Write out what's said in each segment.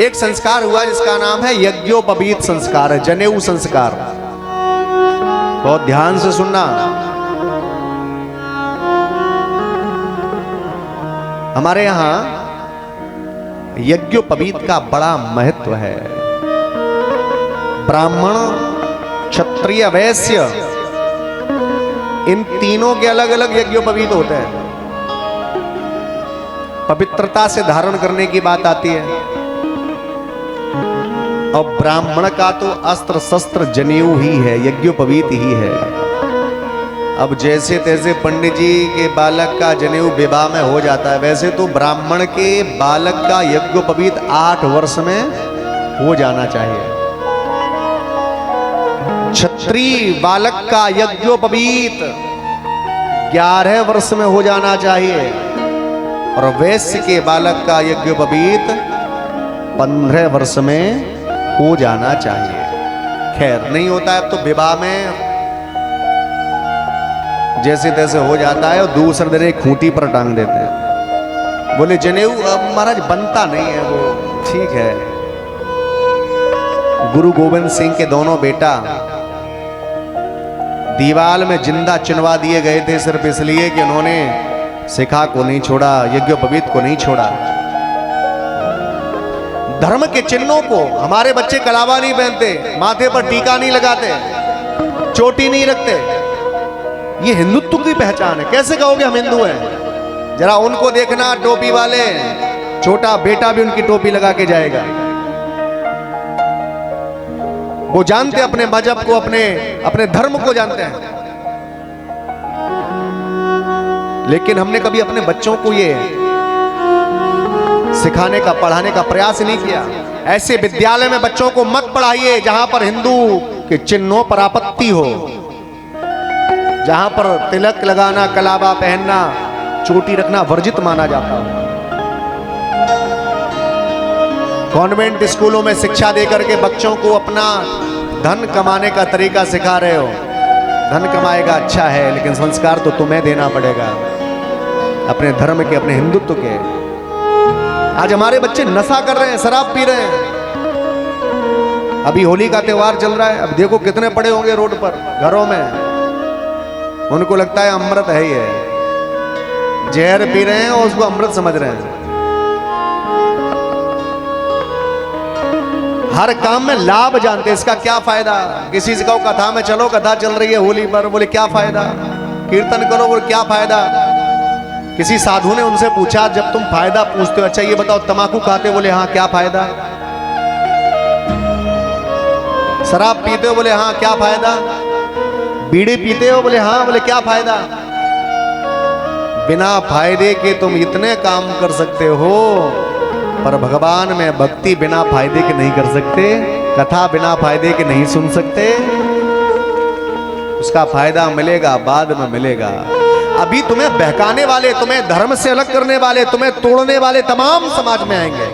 एक संस्कार हुआ जिसका नाम है यज्ञोपवीत संस्कार, है जनेऊ संस्कार। बहुत ध्यान से सुनना। हमारे यहां यज्ञोपवीत का बड़ा महत्व है। ब्राह्मण, क्षत्रिय, वैश्य, इन तीनों के अलग अलग यज्ञोपवीत होते हैं। पवित्रता से धारण करने की बात आती है, और ब्राह्मण का तो अस्त्र शस्त्र जनेऊ ही है, यज्ञोपवीत ही है। अब जैसे तैसे पंडित जी के बालक का जनेऊ विवाह में हो जाता है, वैसे तो ब्राह्मण के बालक का यज्ञोपवीत 8 वर्ष में हो जाना चाहिए। क्षत्रिय बालक का यज्ञोपवीत 11 वर्ष में हो जाना चाहिए, और वैश्य के बालक का यज्ञोपवीत 15 वर्ष में हो जाना चाहिए। खैर नहीं होता है, अब तो विवाह में जैसे तैसे हो जाता है, और दूसरे दिन एक खूंटी पर टांग देते हैं। बोले जनेऊ अब महाराज बनता नहीं है वो। ठीक है। गुरु गोविंद सिंह के दोनों बेटा दीवाल में जिंदा चिनवा दिए गए थे, सिर्फ इसलिए कि उन्होंने शिखा को नहीं छोड़ा, यज्ञोपवीत को नहीं छोड़ा। धर्म के चिन्हों को हमारे बच्चे कलावा नहीं पहनते, माथे पर टीका नहीं लगाते, चोटी नहीं रखते। ये हिंदुत्व की पहचान है। कैसे कहोगे हम हिंदू हैं? जरा उनको देखना, टोपी वाले, छोटा बेटा भी उनकी टोपी लगा के जाएगा। वो जानते अपने मजहब को, अपने धर्म को जानते हैं। लेकिन हमने कभी अपने बच्चों को ये सिखाने का, पढ़ाने का प्रयास नहीं किया। ऐसे विद्यालय में बच्चों को मत पढ़ाइए जहां पर हिंदू के चिन्हों पर आपत्ति हो, जहां पर तिलक लगाना, कलावा पहनना, चोटी रखना वर्जित माना जाता है। कॉन्वेंट स्कूलों में शिक्षा देकर के बच्चों को अपना धन कमाने का तरीका सिखा रहे हो। धन कमाएगा अच्छा है, लेकिन संस्कार तो तुम्हें देना पड़ेगा, अपने धर्म के, अपने हिंदुत्व के। आज हमारे बच्चे नशा कर रहे हैं, शराब पी रहे हैं। अभी होली का त्योहार चल रहा है, अब देखो कितने पड़े होंगे रोड पर, घरों में। उनको लगता है अमृत है ही है, जहर पी रहे हैं और उसको अमृत समझ रहे हैं। हर काम में लाभ जानते हैं, इसका क्या फायदा। किसी से कहो कथा में चलो, कथा चल रही है होली पर, बोले क्या फायदा। कीर्तन करो, बोले क्या फायदा। किसी साधु ने उनसे पूछा, जब तुम फायदा पूछते हो, अच्छा ये बताओ तंबाकू खाते, बोले हाँ क्या फायदा। शराब पीते हो, बोले हाँ क्या फायदा। बीड़ी पीते हो, बोले हाँ, बोले क्या फायदा। बिना फायदे के तुम इतने काम कर सकते हो, पर भगवान में भक्ति बिना फायदे के नहीं कर सकते, कथा बिना फायदे के नहीं सुन सकते। उसका फायदा मिलेगा, बाद में मिलेगा। अभी तुम्हें बहकाने वाले, तुम्हें धर्म से अलग करने वाले, तुम्हें तोड़ने वाले तमाम समाज में आएंगे,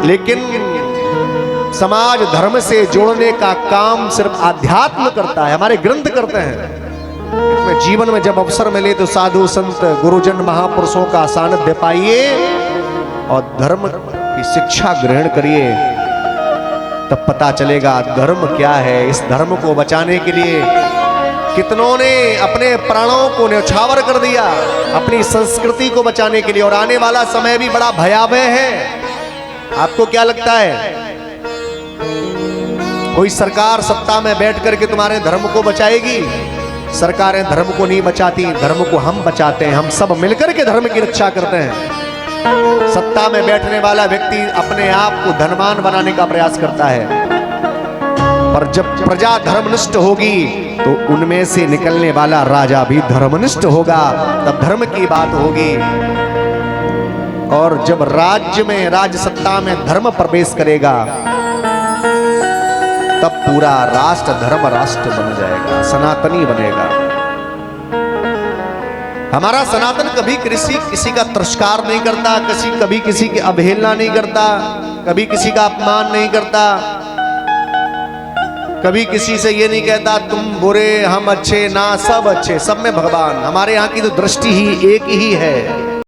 लेकिन समाज धर्म से जोड़ने का काम सिर्फ आध्यात्म करता है, हमारे ग्रंथ करते हैं। इसमें जीवन में जब अवसर मिले तो साधु संत गुरुजन महापुरुषों का सानिध्य पाइए और धर्म की शिक्षा ग्रहण करिए, तब पता चलेगा धर्म क्या है। इस धर्म को बचाने के लिए कितनों ने अपने प्राणों को न्यौछावर कर दिया, अपनी संस्कृति को बचाने के लिए। और आने वाला समय भी बड़ा भयावह है। आपको क्या लगता है, कोई सरकार सत्ता में बैठ करके तुम्हारे धर्म को बचाएगी? सरकारें धर्म को नहीं बचाती, धर्म को हम बचाते हैं। हम सब मिलकर के धर्म की रक्षा करते हैं। सत्ता में बैठने वाला व्यक्ति अपने आप को धनवान बनाने का प्रयास करता है, पर जब प्रजा धर्मनिष्ठ होगी तो उनमें से निकलने वाला राजा भी धर्मनिष्ठ होगा, तब धर्म की बात होगी। और जब राज्य में, राज्य सत्ता में धर्म प्रवेश करेगा, तब पूरा राष्ट्र धर्म राष्ट्र बन जाएगा, सनातनी बनेगा। हमारा सनातन कभी किसी का तिरस्कार नहीं करता, कभी किसी की अवहेलना नहीं करता, कभी किसी का अपमान नहीं करता, कभी किसी से ये नहीं कहता तुम बुरे हम अच्छे, ना सब अच्छे, सब में भगवान। हमारे यहाँ की तो दृष्टि ही एक ही है।